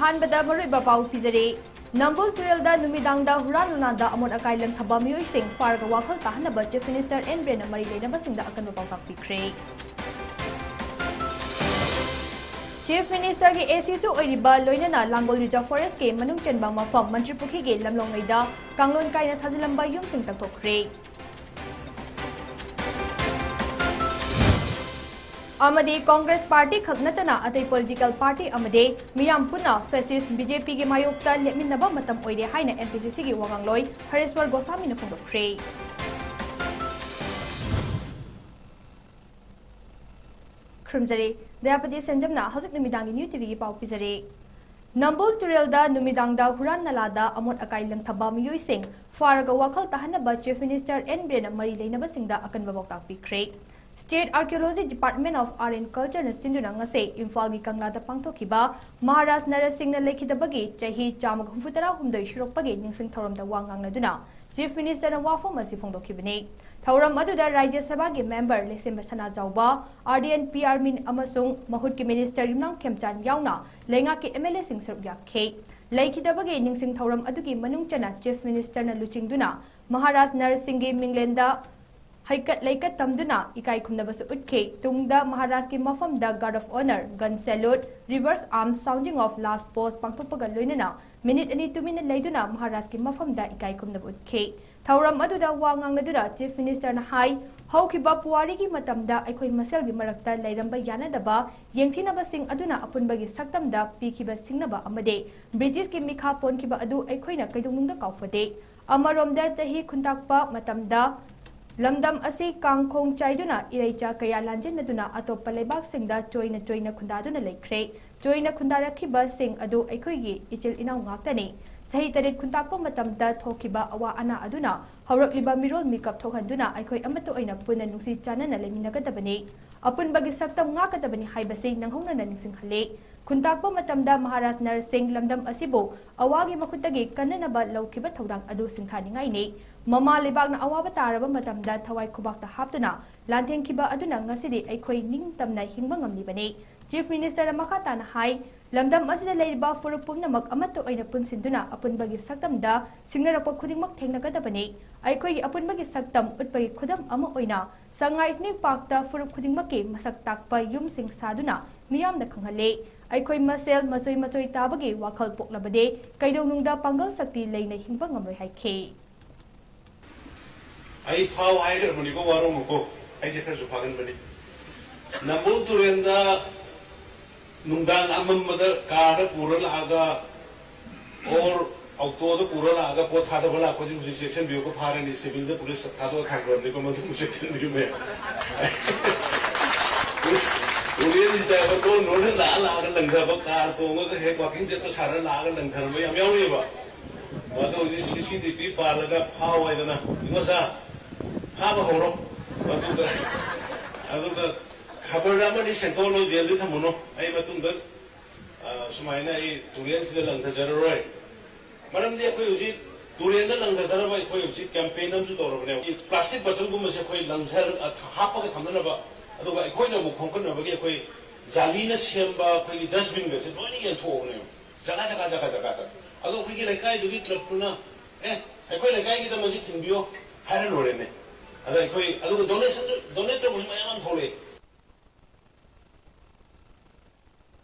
अहानबदा मरुइबा पाउ पिजरे नंबुल तुरेलदा नुमिदांगदा हुरानुनादा अमोट अकाई लंथबा मियोइसिंग फारगा वाखल ताहनबा चीफ मिनिस्टर एन ब्रेन मरी लेनबसिंगदा अकनबा पाउ पिख्रे चीफ मिनिस्टर की एसीसु ओइरिबा लोइनना लांगोल रिजर्व फॉरेस्ट के मनुंग चेनबा मफम मंत्री पुखी के लमलोंगैदा कांगलोन काइना साजिलंबा युमसिंग तकथोखरे अमदी कांग्रेस पार्टी खगनतना अतै पॉलिटिकल पार्टी अमदे मियाम पुना फेसिस्ट बीजेपी के मायोक्ता लेमिनबा मतम ओइरे हाइना एनपीसीसी की वागांगलोय हरेश्वर गोसामी न फोंदोखरे खृमजरे दयापति संजमना हजक नुमिदांगी न्यू टीवी की पाउ पिजरे नंबुल तुरेलदा नुमिदांगदा हुरान नलादा अमोट अकाई लंथबा मियोइसिंग फारगा वाखल ताहनबा चीफ मिनिस्टर एन ब्रेन मरी लेनबसिंगदा अकनबा बौताक पिख्रे state archaeology department of art and culture सिंधुनंगसे इम्फाल की कंगलादा पांगथोखिबा महाराज नरसिंह लेखिदबगी चाही 163 शुरुकपगी निंगसिंग थौरमदा वांगांगनदुना चीफ मिनिस्टर वाफम असि फोंदोखिबने थौरम अदुदा राज्य सभा के मेंबर लेसेम सना जाउबा आरडीएन पीआर मिन अमसुंग महुत के मिनिस्टर युमनाम खेमचान याउना लेंगा के एमएलए सिंह सरुक याखे लेखिदबगी निंगसिंग थौरम अदुगी मनुंग चना चीफ मिनिस्टर न लुचिंगदुना महाराज नरसिंह के मिंगलेंदा हाइकट लेकट तमदुना इकाई खुमनबसु उठखे तुंगदा महाराज की मफम द guard of honour gun salute reverse arm sounding of last post पांगथोपगा लोइनना मिनिट अनि तुमिन लेदुना महाराज की मफम द इकाई खुमनब उठखे थौरम अदुदा वांगांगनदुदा चीफ मिनिस्टर न हाई हौखिबा पुवारी की मतमदा अखोई मसेल की मरक्ता लैरंबा यानदबा येंथिनबसिंग अदुना अपुनबगी सक्तमदा पीखिबा सिंगनबा अमदे ब्रिटिश की मिखा पोनखिबा अदु अखोइना कैदुंगदा काउफदे अमरोमदा चाही खुंताकपा मतमदा लमदम असी कांगखोंग चाइदुना इरेचा कया लांजिनदुना अतोप्पा लेबाकसिंगदा चोइना चोइना खुंदादुना लेख्रे चोइना खुंदारखिबा सिंग अदु अखोइगी इचिल इनाउ ngaktani सही तरेट खुंताकपा मतमदा थोखिबा अवा अना अदुना हौरक्लिबा मिरोल मिकअप थोखंदुना अखोइ अमतो ओइना पुना नुसी चानना लेमिनगदबने अपुनबगी सक्तम ngaकदबनि हाइबसे नंगहौना निंगसिंगहले खुंताकपा मतमदा महाराज नरसिंह लमदम असिबो अवागी मखुतगी कन्ननबा लौखिबा थौदांग अदु सिंथानिंगाइने ममा लेबागना अवाबा तारबा मतमदा थवाई खुबाकता हापतुना लांथेंखिबा अदुना ngasidi अखोइ निंगतमना हिंगबा ngamlibane चीफ मिनिस्टर मखाताना हाई लमदम असिदा लेरिबा फुरुप पुमनमक अमत्तो ओइना पुनसिंदुना अपुनबगी सक्तमदा सिंगनरपा खुदिंगमक थेंगनगदबने अखोइ अपुनबगी सक्तम उत्पगी खुदम अमा ओइना संगाइटनि पाकता फुरुप खुदिंगमकी मसक ताकपा युमसिंग सादुना मियामना खंगहले अखोइ मसेल मचोइ मचोइ ताबगी वाखल पोक्लबदे कैदौनुंगदा पांगल शक्ति लेना हिंगबा ngamloi हाइखे आई फाव आइगर मनिको वारो मको आई जेकर जो फागन बने नंबुल तुरेंदा नुंदांग अममदा कार पूरा लागा और ऑक्टो द पूरा लागा पो थादा बला को जी सेक्शन व्यू को फारे नि सिविल द पुलिस थादो खागरो नि को मधु सेक्शन व्यू में पुलिस दा को नोन ला लागा लंगा ब कार तो ngo हे वॉकिंग चेक सारा लागा लंथर में हम याउ नि बा मधु जी सीसीटीवी पालगा फाव आइदना इंगसा फाबा होरो अदुगा खबरदामनि सेंकोलो जेल थमुनो आई मतुंग सुमाइना आई तुरेन से लंथजररोय मरमदे कोई उसी तुरेन लंथजरबा कोई उसी कैंपेन अमसु तोरबने प्लास्टिक बोतल गुम से कोई लंथर हापगा थमनबा अदुगा कोइनो बु खोंकनबगे कोई जालीना सेमबा कोई डस्टबिन में से लोनी यथोने जगा जगा जगा जगा अदो कोई लेकाय दुगी क्लबपुना कोई लेकाय की तमजि थिंबियो हारे लोरेने अदा कोई अदुगा डोनेट तो मयाम थोले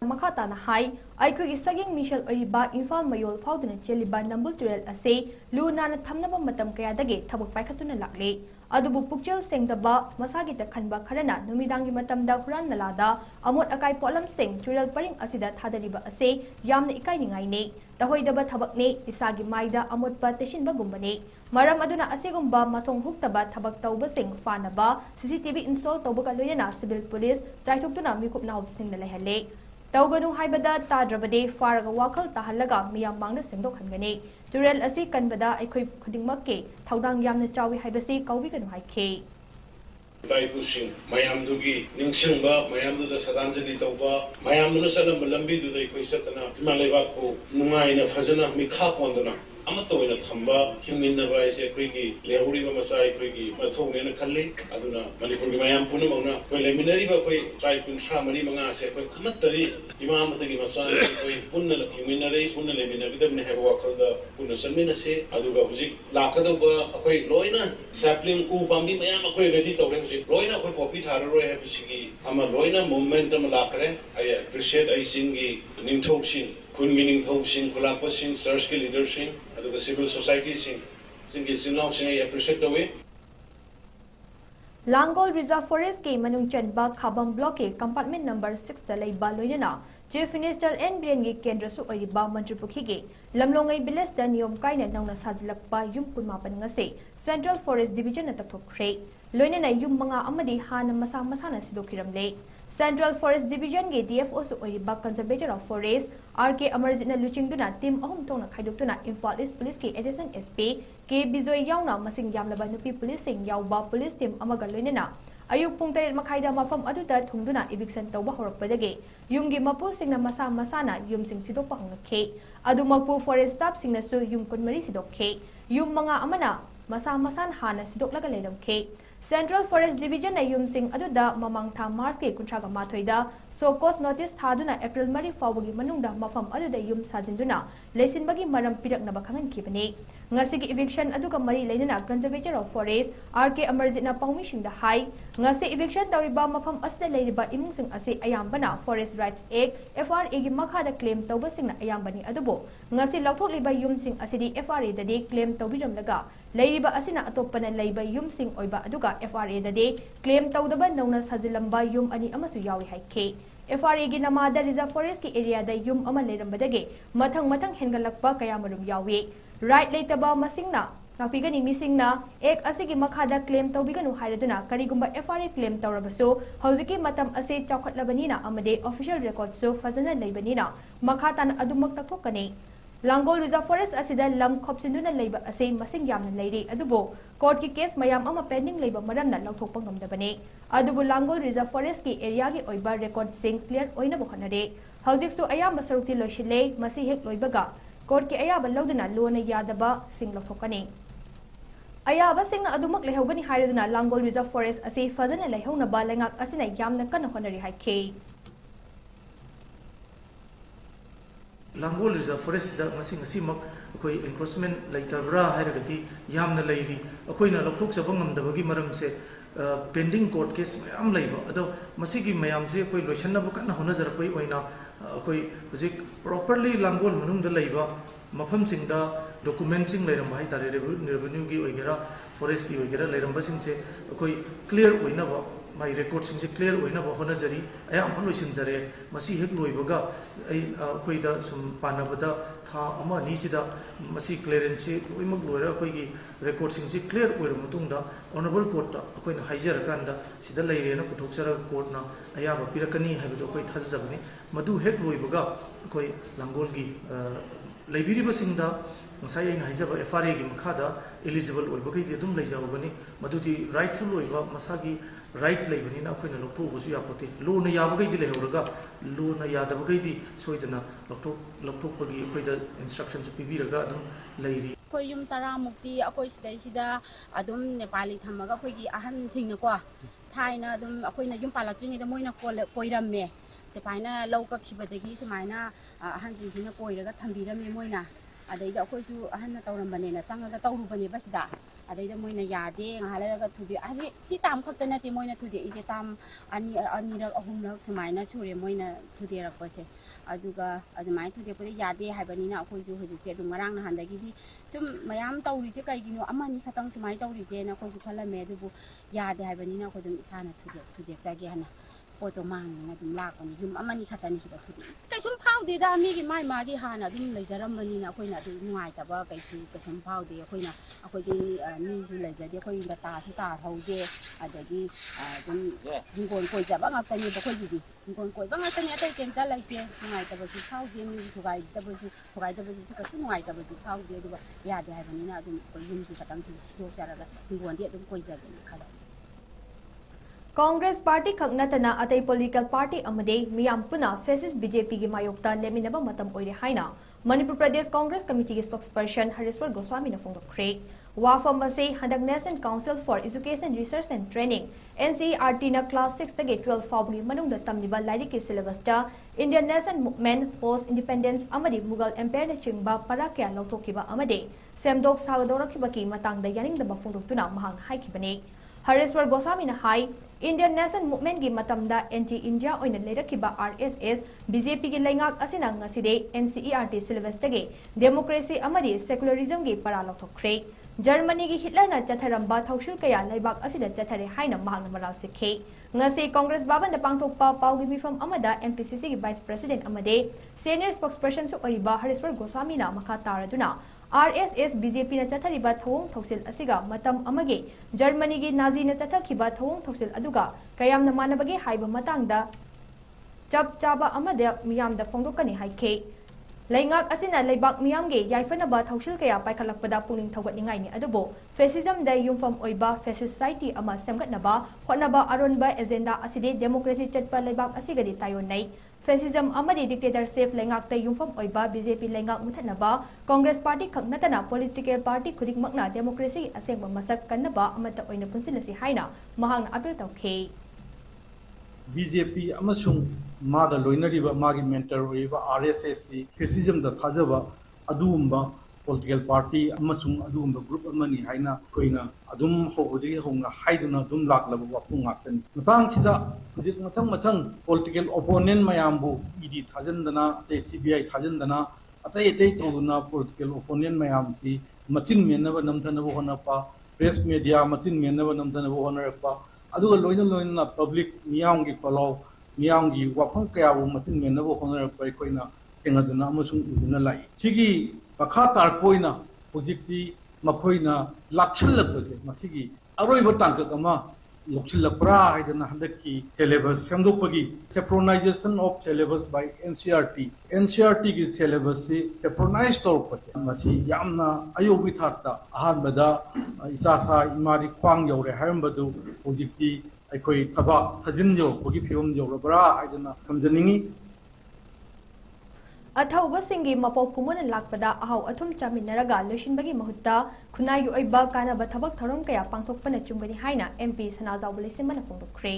मखाताना हाई अखोई सगिंग मिशल ओरिबा इम्फाल मयोल फाउदुना चेलिबा नंबुल तुरेल असे लुनाना थमनबा मतम कयादगे थबक पाइखतुना लाक्ले अदुबु पुक्चल सेंगदबा मसागी तखनबा खरना नुमिदांगी मतमदा हुरान नलादा अमोट अकाई पोलम सिंग तुरेल परिंग असिदा थादरिबा असे यामना इकाइनिंगाइने तहोइदबा थबकने इसागी माइदा अमोटपा तेशिनबा गुम्बने मरम अदुना असेगुम्बा मथोंग हुक्तबा थबक तौबा सिंग फानबा सीसीटीवी इंस्टॉल तौबगा लोयना सिविल पुलिस चाइथोक्तुना मिकुप नाउसिंगना लेहले तौगनु हाइबदा ताद्रबदे फारगा वाखल ताहलगा मियाम मांगना सेंदोखनगने तुरेल असि कनबदा अखोइ खुदिंगमक्के थौदांग यामना चावी हाइबसि कौबिगनु हाइखे लाइबुसिंग मयामदुगी निंगसिंबा मयामदुदा सदांजलि तौबा मयामदुना सलम लंबी दुदै कोइ सतना हिमालय बाको नुंगाइना फजना Milkha कोंदना amata oina thamba himminna ba ise koi gi lehuri ba masai koi gi mathong ne khalli aduna manipur gi mayam puna mauna koi leminari ba koi trai kun sha mari manga se koi amatari imam ta gi masai koi punna himminari punna leminari da ne heba khalda punna samina se aduga huji lakada ba koi loina sapling u bambi mayam koi ready tawre huji loina koi popi thara roi ha bisigi ama loina momentum lakare I appreciate I singi nimthok sing kun meaning thok sing kulakpa sing search ki leader sing aduga civil society sing singi sinau sing I appreciate the way Langol Reserve Forest ke manung chanba Khabam block ke compartment number 6 da leiba loinana Chief Minister N Brian gi kendra su oiba Mantri Pukhi ge lamlongai village da niyom kaina nangna sajilakpa yum kunmapan ngase Central Forest Division na takthokre loinana yum manga amadi hana masa masana sidokhiramle Central Forest Division ge DFO su oiba Conservator of Forest RK Amarjitna luchingduna team ahum tongna khaidoktuna Imphal East Police ke Assistant SP ke Bijoy yauna masing yamlaba nupi police sing yauba police team amaga loinana ayuk pung 8 makhaida mafam aduda thungduna eviction tawba horakpadage yumgi mapu singna masa masana yum sing sidokpa hangakhe adu mapu forest staff singna su yum kunmari sidokhe yum manga amana masa masan hana sidoklaga leiramkhe Central Forest Division na yum sing aduda mamang tha Mars ke kuntraga mathoida so cost notice thaduna April mari fawagi manungda mafam aduda yum sajinduna leisinbagi maram pirakna bakhangan kibani ngasigi eviction aduga mari leinana Conservator of Forest RK Amarjitna Pawmising da hai ngasi eviction tawriba mafam asda leiriba imung sing ase ayambana Forest Rights Act FRA gi makha da claim tawba singna ayambani adubo ngasi lawthok liba yum sing asidi FRA da de claim tawbiram laga leiriba asina atopana leiba yum sing oiba aduga FRA da de claim tawdaba nauna sajilamba yum ani amasu yawi haike FRA gi namada Reserve Forest ki area da yum ama leirambadage mathang hengalakpa kayamarum yawi right leitaba masingna napigani misingna ek asigi makhada claim tawbiganu hairaduna karigumba FRA claim tawrabasu hauziki matam ase chawkhatlabanina amade official record so fazana leibanina makhatan adumak tathokani Langol Reserve Forest asida lam khopsinduna leiba ase masing yamna leiri adubo court ki case mayam ama pending leiba maramna lawthokpa ngamdabani adubu Langol Reserve Forest ki area gi oiba record sing clear oina bohanare haujik su ayam basarukti loishile masi hek loibaga court ki ayaba lawduna lona yadaba sing lawthokani ayaba singna adumak lehogani hairaduna Langol Reserve Forest ase fazana leihona ba lengak asina yamna kana honari haike Langol Reserve Forest da masing asimak akoi encroachment leitabra hairagati yamna leiri akoina lokthok sabang ngamdabagi maramse pending court case mayam leiba ado masigi mayam se akoi loisanna bu kana hona jarapoi oina akoi hojik properly Langol manung da leiba mafam singda documents sing leiram hai tare revenue gi oigera forest gi oigera leiram basing se akoi clear oina ba my record sing se clear oina ba hona jari ayam loisin jare masi hek loibaga ai koi da sum panabada tha ama ni sida masi clearance oimak loira koi gi record sing se clear oira mutung da honorable court da koi na haijar kan da sida leire na puthok sara court na ayaba pirakani haibu koi thajabani madu hek loibaga koi Langol gi leibiriba singda ngasai ai haijaba FRA gi makhada eligible oibagai di dum leijabani madudi rightful oiba masagi right leibani na koina lokto busu yapote lo na yabagai di lehoraga lo na yadabagai di soidana lokto pagi koida instructions pibiraga dum leiri koi yum tara mukti akoi sidai sida adum Nepali thamaga koi gi ahan jingna ko thaina dum akoina yum palakjingi da moina koiramme se paina lauka khibadagi sumaina ahan jingina koiraga thambirame moina adaida akoisu ahanna tawrambane na changaga tawrubane basida adaida moina yade nghaleraga thudi adi si tam khakta nati moina thudi ise tam ani ra ahumra sumaina sure moina thudi rakpase aduga adumai thudi pode yade haibani na akoisu hojikse dum ngarang na handagi di sum mayam tawrise kaigino amani khatang sumai tawrise na akoisu khalame adubu yade haibani na akodum isana thudi sagi hana poto mangna dum lakoni yum amani khatani hiba thudi kaisum phaude da mi gi mai magi hana dum leijaramani na koina du nuai taba kaisu kasum phaude koina akoi gi mi su leijade koi da ta su ta thaude adagi dum gon koi jaba ngapani ba koi gi gon koi ba ngapani atai kenta laike nuai taba su phaude mi su gai taba su kasu nuai taba su phaude du ya de haibani na dum yum ji khatang ji do jaraga gon de dum koi jabe khala Congress Party Kaknatana Atai Political Party Amade Miyam Puna faces BJP gi mayokta leminaba matam oire haina Manipur Pradesh Congress Committee spokesperson Hariswar Goswami na phongdokkhre. Wafam ase handak National Council for Education Research and Training NCERT na class 6 tagi 12 fawgi manungda tamliba lairi ki syllabus ta Indian Nation Movement Post Independence amadi Mughal Empire na chingba parakya lauthokiba amade semdok sagadoraki ki matangda yaningdaba phongdoktuna mahang haikibani. Hariswar Goswami na hai Indian Nation Movement gi matamda anti-India oina leirakiba RSS BJP gi laingak asina ngaside NCERT syllabus tagi democracy amadi secularism gi para lauthokre. Germany gi Hitler na chatharamba thaushil kaya laibak asida chathare haina mahang maral sikhe. Ngasi Congress baban da pangthokpa paugi mifam amada MPCC gi Vice President amade senior spokesperson su oriba Hariswar Goswami na makha taraduna RSS BJP na chathariba thawong thausil asiga matam amage Germany gi Nazi na chathakhiba thawong thausil aduga kayam na manabage haiba matangda chap chaba amade miyam da phongdokani haikhe. Laingak asina laibak miyamge yaifanaba thausil kaya paikhalakpada puning thawgatningai ni adubo fascism dai yumfam oiba fascist society ama semgatnaba hotnaba aronba agenda aside democracy chatpa laibak asigadi tayonnai fascism amadi dictatorship laingak tai yumfam oiba BJP laingak muthanaba Congress party khaknatana political party khudikmakna democracy asengba masak kannaba amata oina punsilasi haina mahangna appeal tawkhe. BJP amasung मादा लोइनरिबा मागी mentor होइबा RSS सी fascism दा थाजबा अदुमबा political party अमसुंग अदुमबा group अमनी हाइना Koyna अदुम होबदि होंगा हाइदुना अदुम लाकलबा वापुंग आतनी मतांग सिदा हुजिक मथंग मथंग political opponent मयामबु ED थाजनदना ते CBI थाजनदना अतै अतै तोदुना political opponent मयाम सी मचिन Memba नमथनबा होनपा press media मचिन Memba नमथनबा होनरपा अदुगा लोइना लोइना public मियामगी follow मियामगी वाफम कयाबु मचिन मेनबो होनरपा अखोइना तेंगदना अमसुंग उदुना लाई सिगी मखा तारपोइना प्रोजेक्टि मखोइना लाक्षलपसे मसिगी अरोइबा तांकक अमा लोक्षलपरा हाइदना हंदकी सिलेबस सेमदोपगी synchronisation of syllabus by NCERT की सिलेबस से सेप्रोनाइज तौरपसे मसि यामना अयोबि थाता अहानबदा इसासा इमारी ख्वांग यौरे हारंबदु प्रोजेक्टि अखोई थबा थजिन जो बगी फिवम जो रबरा हाइदना समजनिंगी अथौबसिंगी मपौ कुमुन लाकपदा अहाउ अथुम चामिनरगा लोइसिनबगी महत्ता खुनाई ओइबा कानाबा थबक थरम कया पांथोकपना चुंगनी हाइना MP सनाजाउ लेसिमना फोंदोखरे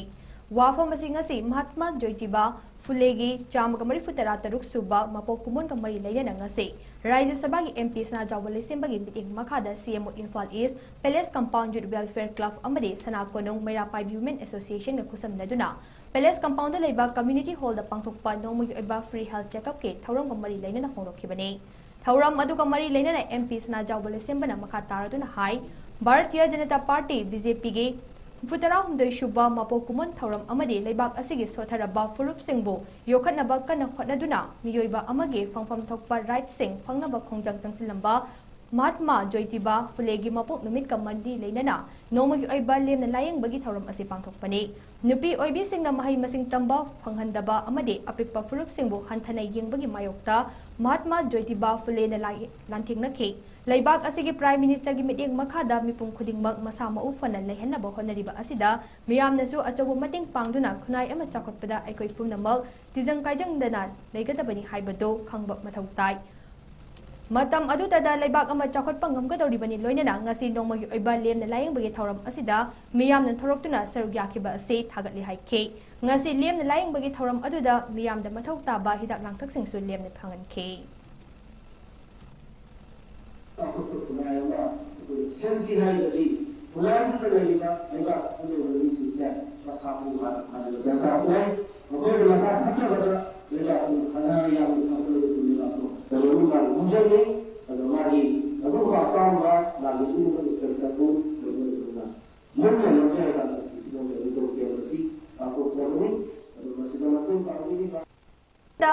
वाफम असि महात्मा ज्योतिबा फुलेगी चामगा मरिफुतरा तरुक सुबा मपौ कुमुन का मरी लेना ngasi राज्य सभा की MP सनाजाउ लेसिमबगी मीटिंग मखादा CMO Imphal east palace compound youth welfare club अमदे सना कोनोंग मैरा पाइबी वुमेन एसोसिएशन का खुसमनदुना पैलेस कंपाउंड लेबा कम्युनिटी हॉल दा पांथोकपा नोमुगी ओइबा फ्री हेल्थ चेकअप के थौरम का मरी लेना फोंदोखिबने थौरम अदुगा मरी लेना MP सनाजाउ लेसिमबना मखा तारदुना high Bharatiya Janata party BJP गे फुतरा हुमदोइ शुबा मपौ कुमन थौरम अमदे लेबाक असिगे सोथरबा फुरुप सिंगबो योखनबा कन खनदुना मियोइबा अमगे फंगफम थोकपा राइट सिंग फंगनबा खोंजंग तंगसिलंबा महात्मा ज्योतिबा फुलेगी मपोक नुमित का मंडी लेना नोमगी ओइबा लेमना लायंगबगी थौरम असे पांथोकपने नुपी ओइबी सिंगना महै मसिंग तंबा फंगहंदबा अमदे अपिकपा फुरुप सिंगबो हंथनै यंगबगी मायोक्ता महात्मा ज्योतिबा फुलेना लांथिंगनखे लेबाक असिगे प्राइम मिनिस्टर की मीटिंग मखादा मिपुम खुदिंगमक मसा मउ फना लेहनबा होनरिबा असिदा मियामनसु अचौबो मतिंग पांगदुना खुनाई अमा चाखोटपदा अखोइ पुमनमक तिजंग काइजंगदना लेगदबनी हाइबदो खंगबा मथौ ताई मतम अदुतदा लेबाक अमा चाखोटपा ngamgadoribani loinana ngasi nongmagi oiba lemna layingbagi thauram asida miyamna thoroktuna saruk yakiba ase thagatli haike ngasi lemna layingbagi thauram aduda miyamda mathau taba hidak langthak singsu lemna phanganke sensi hari bulan terlibat lebat oleh sisa masalah masalah dakwah mungkin masalah apa pada lebat karena yang satu itu lebat kalau bukan musuhnya kalau mari aku apa lagi itu kan satu berbeda mungkin ada itu bersih aku perlu masih dalam kalau ini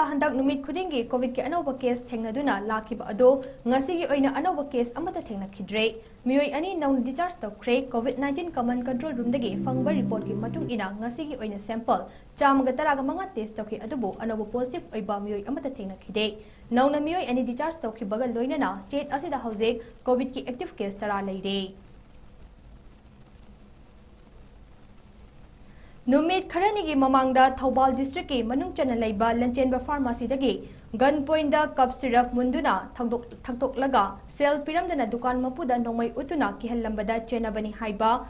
हंदक नुमित खुदिंगी Covid के अनौब case थेंगनदुना लाखिब अदो ngasi ओइना अनौब case अमता थेंगनखिद्रे मियोय अनि noun discharge तौख्रे कोविड-19 कमन control room दगे फंगबा report की मतुंग इना ngasi की ओइना सैंपल चामगा तरागा मंगा टेस्ट तौखि अदुबो अनौब पॉजिटिव ओइबा मियोय अमता थेंगनखिदे नौना मियोय अनि डिचार्ज तौखिबगा लोइनना स्टेट असिदा हौजे कोविड की एक्टिव केस तरा लेरे Numit kharani mamangda Thobal district ki manung chana laiba Lanchenba pharmacy dagi gun point da cup syrup munduna thakdok laga sel piramdana dukan mapuda nongmai utuna kihallambada chenabani haiba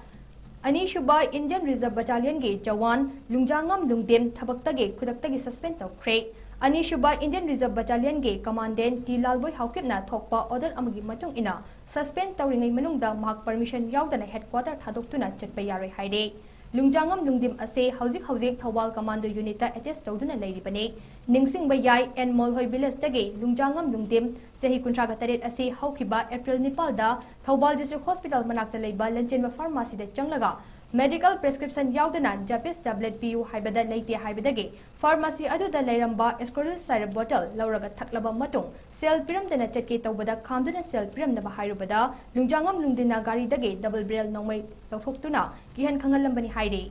Ani Shuba Indian Reserve Battalion ge Jawan Lungjangam Lungdem Thabaktagi Kudaktagi suspend tawkre Ani Shuba Indian Reserve Battalion ge Commandant T Lalboy Haukipna thokpa order amagi matung ina suspend tawringai manungda mahak permission yaudana headquarter thadoktuna chatpa yaroi haide Lungjangam Lungdim ase hauzik Thawal Commando Unit ta attest tawduna leiribane Ningsing Bayai and Molhoi Village tage Lungjangam Lungdim Sehi Kuntraga Taret ase haukiba April Nipal da Thawal District Hospital manakta leiba Lanchenba Pharmacy da changlaga medical prescription yaudana Japis tablet PU haibada leite haibadage pharmacy aduda leiramba escoril syrup bottle lauraga thaklaba matung sel piramdana chatke tawbada khamduna sel piramdaba hairubada Lungjangam Lungdina gari dage double barrel nongmai lawthoktuna kihan khangalambani haire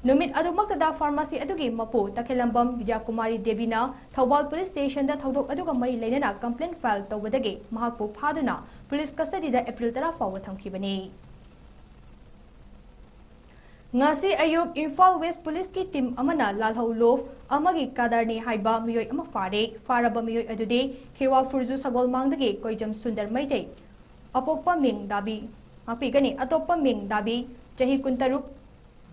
Numit adumaktada pharmacy adugi mapu Takhelambam Vijayakumari Devina Thawal Police Station da thaudok aduga mari leinana complaint file tawbadage mahakpu phaduna police custody da April 10 fawa thamkhibani Ngasi ayuk Imphal West Police ki team amana lalhau lof amagi kadarni haiba miyoi ama faraba miyoi adude Kewa Furju Sagol mangdagi koijam Sundar Maitei apokpa ming dabi mapigani atoppa ming dabi chahi kuntaruk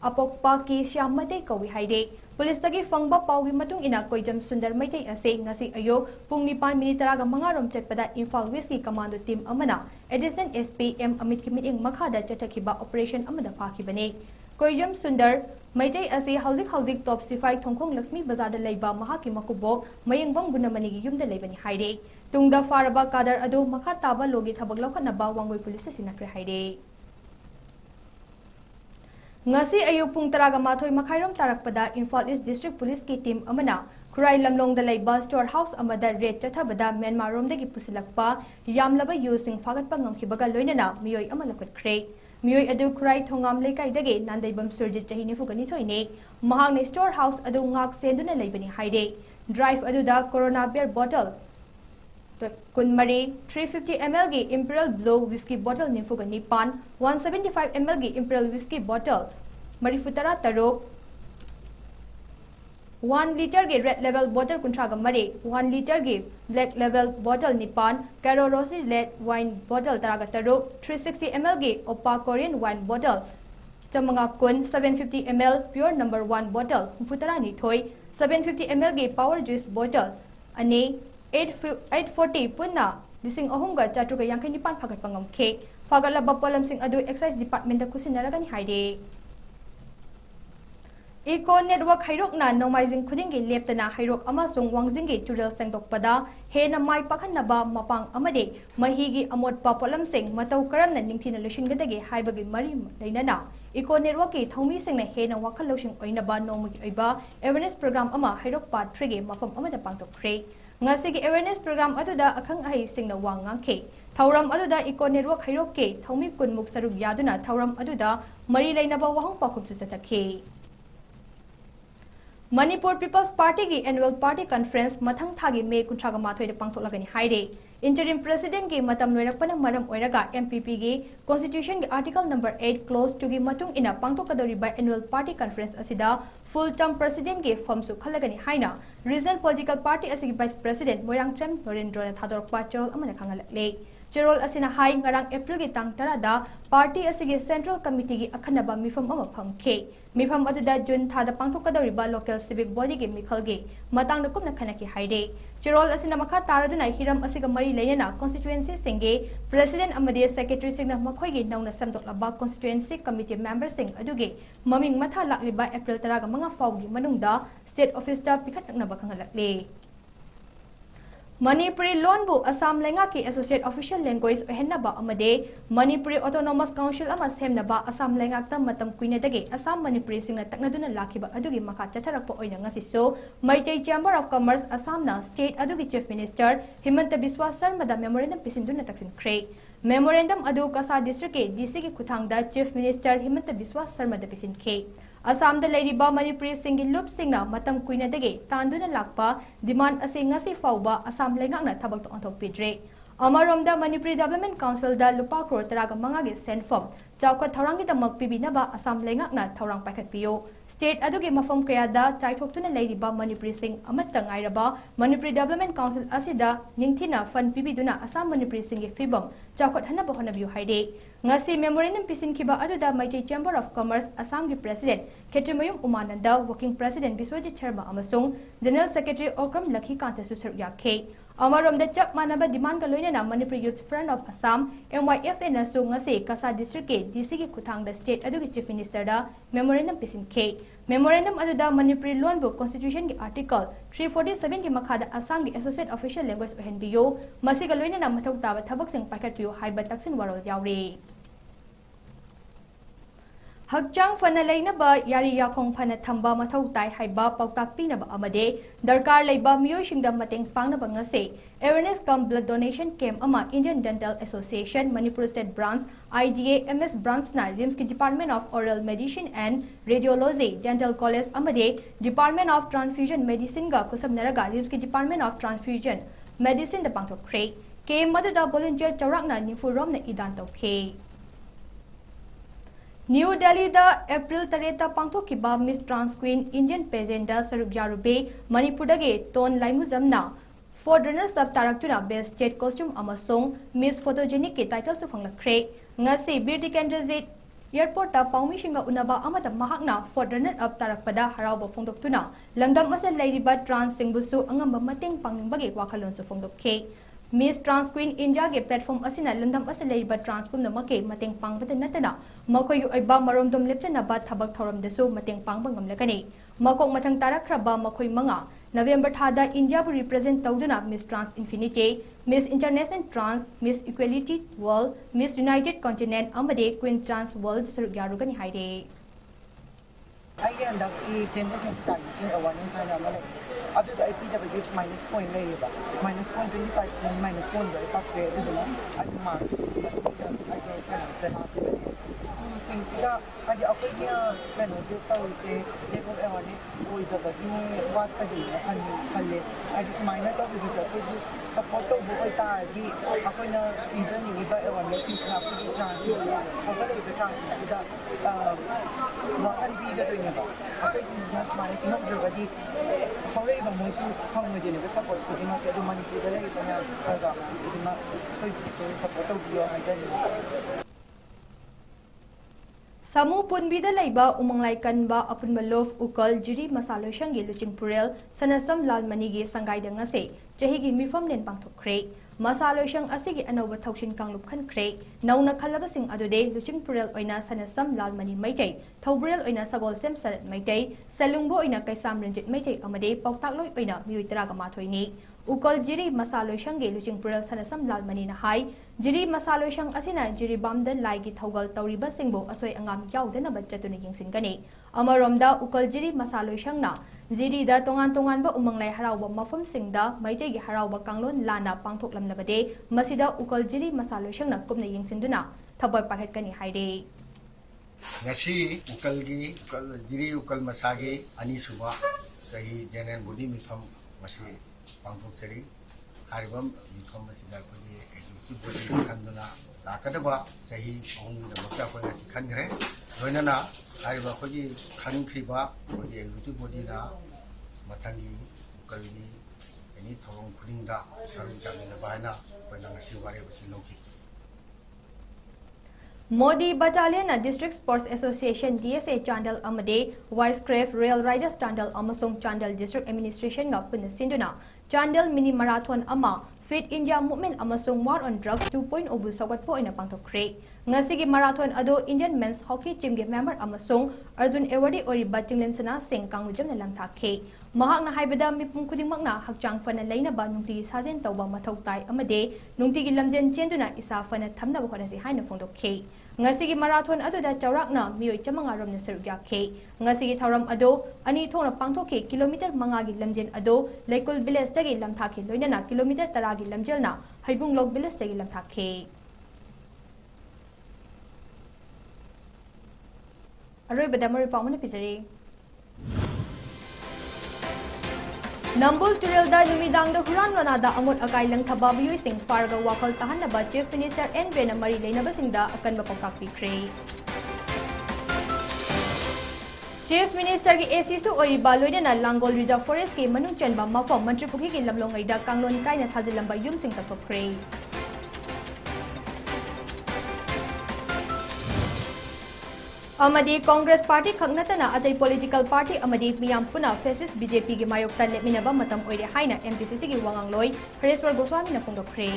apokpa ki Syamatei kawi haide police tagi fangba pawgi matung ina koijam Sundar Maitei ase ngasi ayuk pung 9:35 chatpada Imphal West ki commando team amana Assistant SPM Amit Kimiting makhada chatakhiba operation amada phakibane Koijam Sundar Maitei ase hauzik top sifai Thongkhong Lakshmi Bazar da leiba mahaki makubok Mayengbam Gunamani gi yumda leibani haide tungda faraba kadar adu makha taba logi thabak lokhanaba Wangoi police sinakre haide Ngasi ayuk pung 10:30 makhairom tarakpada Imphal East District Police ki team amana Kurai Lamlong da leiba storehouse amada red chathabada Myanmar romdagi pusilakpa yamlaba using fagatpa ngamkhibaga loinana miyoi amalakotkhre Miyoi adu Kurai Thongam Lekai dage Nandaibam Surjit chahi nifugani thoine mahang storehouse adu ngak senduna leibani haide drive adu da Corona beer bottle Kunmari 350 ml gi Imperial Blue whiskey bottle nifugani pan 175 ml gi Imperial whiskey bottle marifutara tarok 1 liter ge red level bottle kuntraga mari 1 liter ge black level bottle nipan Caro Rossi red wine bottle taraga tarok 360 ml ge Oppa Korean wine bottle chamanga kun 750 ml pure number 1 bottle futara ni thoi 750 ml ge power juice bottle ani 840 punna lising ahumga chatuka yangkai nipan phagat pangam ke fagala bapalam sing adu excise department da kusinaraga ni haide Eco network hairok na nomaizing khudingi leptana hairok amasung wangjingi turel sengdokpada hena mai pakhanaba mapang amade mahigi amot papolam sing matau karamna ningthina losingadage haibagi mari leinana Eco network ki thomi singna hena wakhal losing oinaba nomugi oiba awareness program ama hairok part 3 ge mapam amada pangtokkhre ngasigi awareness program aduda akhang ahi singna wangangke Thauram aduda Eco network hairok ke thomi kunmuk saruk yaduna thauram aduda mari leinaba wahang pakhupsu satakhe Manipur People's Party ki annual party conference mathang thagi May 13 da pangtholagani haide interim president ki matam loirakpana maram oiraga MPP gi constitution gi article number 8 clause 2 gi matung ina pangtokadori by annual party conference asida full term president gi famsu khalagani haina regional political party asigi vice president Moirangchem Norendro na thadorpa cherol amana khangalakle cherol asina hai ngarang April gi tang 10 da party asigi central committee gi akhanaba mifam ama phamke mifam aduda June thada pangthokadoriba local civic body gi mikhalgi matang da kumna khanaki haide cherol asina makha taraduna hiram asiga mari leinana constituency singe president amadi secretary singna makhoi gi nauna samdoklaba constituency committee members sing adugi maming matha lakliba April 15 fawgi manungda state office ta pikhatnaba khangalakle Manipuri loan bu Assam lenga ki associate official language ohenaba amade Manipuri autonomous council ama semnaba Assam lenga ta matam kuina dage Assam Manipuri singna taknaduna lakhiba adugi makha chatharakpa oina ngasi so Maitai Chamber of Commerce Assam na state adugi chief minister Himanta Biswa Sarma da memorandum pisinduna taksin kre memorandum adu Kasar district ke DC ki kuthangda chief minister Himanta Biswa Sarma da pisin ke Assam da leiriba Manipuri singi loop singna matam kuina dage tanduna lakpa demand ase ngasi fawba Assam lengak na thabak to onthok pidre Amaromda Manipuri Development Council da lupa crore taraga mangagi senfom chawkat thorangi da magpibinaba Assam lengakna thorang paikhatpiyo state adugi mafam kaya da chaithoktuna leiriba Manipuri sing amatta ngairaba Manipuri Development Council asida ningthina fund pibiduna Assam Manipuri sing fibam chawkat hanaba honabiyo haide ngasi memorandum pisinkiba aduda Maitai Chamber of Commerce Assam gi President Ketrimayum Umananda Working President Biswajit Sharma amasung General Secretary Okram Lakhi Kanta susur yakhe Amarom the chap manaba demand Galoina Manipuri Youth Front of Assam MYFN asu ngasi Kasa District ke DC ki Khutang the State adugi Chief Minister da memorandum pisin ke memorandum aduda Manipuri Loan Book Constitution ki Article 347 ki makhada Assam ki Associate Official Language ohenbiyo masi Galoina mathau taba thabak sing paikhatpiyo haiba taksin warol yaure Hakjang fana lainaba yari yakong fana thamba mathau tai haiba pautak pinaba amade darkar leiba miyoi singda mateng pangnaba ngase awareness cum blood donation camp ama Indian Dental Association Manipur State Branch IDA MS Branch na RIMS ki Department of Oral Medicine and Radiology Dental College amade Department of Transfusion Medicine ga kusam naraga RIMS ki Department of Transfusion Medicine da pangthok kre ke maduda volunteer chawrakna nifurom na idan tawkhe New Delhi da April tareta pangthokiba Miss Trans Queen Indian pageant da saruk yarube Manipur dage ton laimuzamna fourth runners up taraktuna best state costume amasung Miss Photogenic ke title su fanglakre ngasi Birdi Candidate airport ta paumi shinga unaba amata mahakna fourth runner up tarakpada harauba phongdoktuna langdam masal leiriba trans singbusu angamba mateng pangingbage wakhalon su phongdokhe Miss Trans Queen India ke platform asina landam asalaiba transpum namake mateng pangbata natana makoi oiba maromdom leptana ba thabak thoram desu mateng pangbang ngamlakani makok mathang tarakhraba makoi manga November thada India bu represent tawduna Miss Trans Infinity Miss International Trans Miss Equality World Miss United Continent amade Queen Trans World saruk yarugani haide I end up gender sensitization awareness and after the IPW minus point labor, minus point 25%, minus point the top grade, I demand I go school things that I the opinion when you told say they go awareness with the what the and I just minor of the support of the opinion reason you buy awareness is not the transit over the transit that what can be the doing about a person is not my not everybody however most how we do support putting out the money to the program it is not support of your identity Samu punbida laiba umanglai kanba apunba lof ukal jiri masalo shangi luching purel sanasam lal manigi sangai dangase chahigi mifam nen pangthokre masalo shang asigi anoba thauchin kanglup khankre nauna khalaba sing adude luching purel oina sanasam lal mani maitai thaubrel oina sagol sem sarat maitai salungbo oina kaisam ranjit maitai amade pautak loi oina miui taraga mathoini ukal jiri masalo shangi luching purel sanasam lal mani na hai jiri masalo shang asina jiri bamda laigi thogal tauriba singbo asoi angam yaudana bachatuna yingsinggani amaromda ukal jiri masalo shangna jiri da tongan ba umanglai harauba mafam singda maitegi harauba kanglon lana pangthoklamlabade masida ukal jiri masalo shangna kumna yingsinduna thaboy pakhatkani haide ngasi ukal jiri ukal masagi ani suba sahi jenen budi mifam masi pangthokchari haribam mifam masida koji executive khandana lakadaba sahi ongni da bakta ko ngasi khanre loinana hariba koji khankhriba koji executive body na mathangi ukalni ani thorong khudingda saru jamina baina koina ngasi ware basi loki Modi Battalion District Sports Association DSA Chandal Amade Wisecraft Rail Riders Chandal Amasung Chandal District Administration nga punna sinduna Chandal Mini Marathon ama Fit India Movement amasung War on Drugs 2.0 bu sagat po ina pangthokre ngasigi marathon ado Indian Men's Hockey Team ge member amasung Arjun Awardee oriba Tinglen Sana Singh kangujam na lamthakhe mahak na haibada mipum khudingmakna hakchang fana leina ba nungti sajen tawba mathau tai amade nungti gi lamjen chenduna isa fana thamna ba khonasi haina phongdokhe ngasigi marathon ado da chawrakna mioi chamanga rom na serugya khe ngasigi thauram ado ani thongna pangthokhe kilometer manga gi lamjen ado Laikul village tagi lamthakhe loinana kilometer 10 gi lamjelna Haibung Lok village tagi lamthakhe aroi badamari pamana pisari Nambul Turelda Numidangda Huran Lonada Amot Akai Lang Thaba Miyuising Farga Wakal Tahanaba Chief Minister N. Brena Mari Leinabasingda Akanba Pangkak Pikre. Chief Minister की ACSU ओरिबा लोइना Langol reserve forest के मनुंग चनबा मफम मंत्रीपुखी के लमलोंगैदा कांगलोन काइना साजिलंबा युमसिंग तथोखरे अमदी Congress party खंगनतना अतै political party अमदी मियाम पुना faces BJP के मायोक्ता लेमिनबा मतम ओइरे हाइना MPCC की वांगांगलोय हरेश्वर गोस्वामी न फोंदोखरे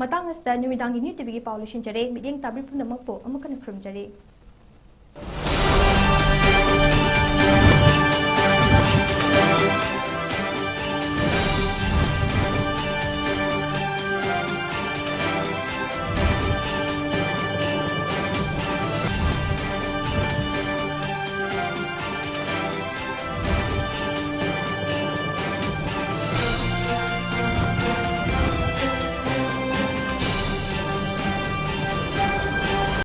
Matang अस्ता नुमिदांगी new TV की पावलिशन जरे मिडियंग ताब्रि पुनमक पो अमकन खुरमजरे